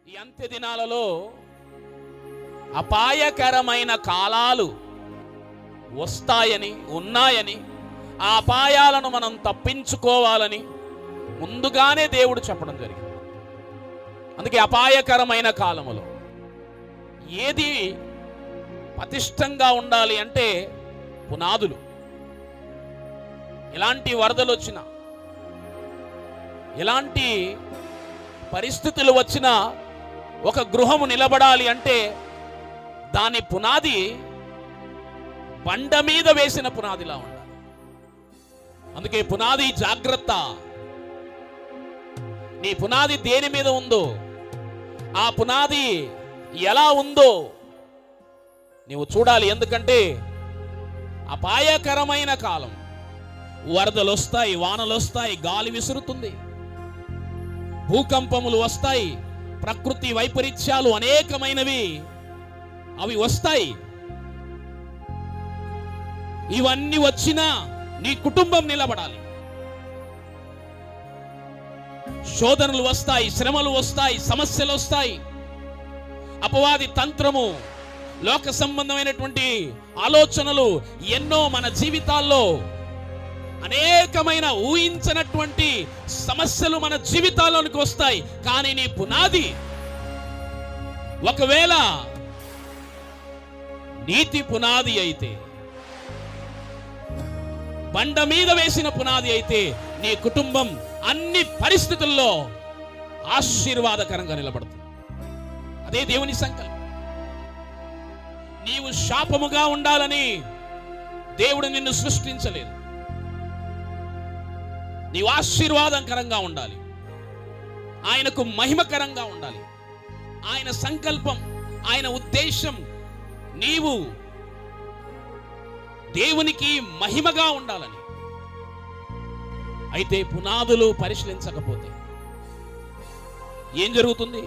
ఈ అంత్య దినాలలో అపాయకరమైన కాలాలు వస్తాయని ఉన్నాయని ఆ అపాయాలను మనం తప్పించుకోవాలని ముందుగానే దేవుడు చెప్పడం జరిగింది. అందుకే అపాయకరమైన కాలములో ఏది పటిష్టంగా ఉండాలి అంటే పునాదులు. ఎలాంటి వరదలు వచ్చినా, ఎలాంటి పరిస్థితులు వచ్చినా ఒక గృహము నిలబడాలి అంటే దాని పునాది బండ మీద వేసిన పునాదిలా ఉండాలి. అందుకే పునాది జాగ్రత్త. నీ పునాది దేని మీద ఉందో, ఆ పునాది ఎలా ఉందో నీవు చూడాలి. ఎందుకంటే అపాయకరమైన కాలం, వరదలు వస్తాయి, వానలు వస్తాయి, గాలి విసురుతుంది, భూకంపములు వస్తాయి, ప్రకృతి వైపరీత్యాలు అనేకమైనవి అవి వస్తాయి. ఇవన్నీ వచ్చినా నీ కుటుంబం నిలబడాలి. శోధనలు వస్తాయి, శ్రమలు వస్తాయి, సమస్యలు వస్తాయి. అపవాది తంత్రము, లోక సంబంధమైనటువంటి ఆలోచనలు ఎన్నో మన జీవితాల్లో అనేకమైన ఊహించనటువంటి సమస్యలు మన జీవితాల్లోనికి వస్తాయి. కానీ నీ పునాది ఒకవేళ నీతి పునాది అయితే, బండ మీద వేసిన పునాది అయితే నీ కుటుంబం అన్ని పరిస్థితుల్లో ఆశీర్వాదకరంగా నిలబడుతుంది. అదే దేవుని సంకల్పం. నీవు శాపముగా ఉండాలని దేవుడు నిన్ను సృష్టించలేదు. నీవు ఆశీర్వాదకరంగా ఉండాలి, ఆయనకు మహిమకరంగా ఉండాలి. ఆయన సంకల్పం, ఆయన ఉద్దేశం నీవు దేవునికి మహిమగా ఉండాలని. అయితే పునాదులు పరిశీలించకపోతే ఏం జరుగుతుంది?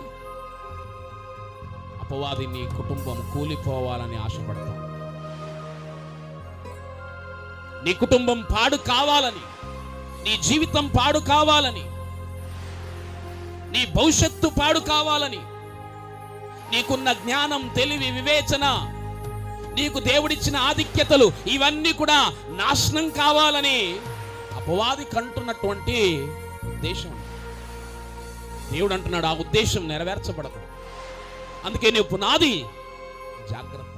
అపవాది నీ కుటుంబం కూలిపోవాలని ఆశపడతాడు. నీ కుటుంబం పాడు కావాలని, నీ జీవితం పాడు కావాలని, నీ భవిష్యత్తు పాడు కావాలని, నీకున్న జ్ఞానం, తెలివి, వివేచన, నీకు దేవుడిచ్చిన ఆధిక్యతలు ఇవన్నీ కూడా నాశనం కావాలని అపవాది కంటున్నటువంటి ఉద్దేశం. దేవుడు అంటున్నాడు ఆ ఉద్దేశం నెరవేర్చబడదు. అందుకే నీ పునాది జాగ్రత్త.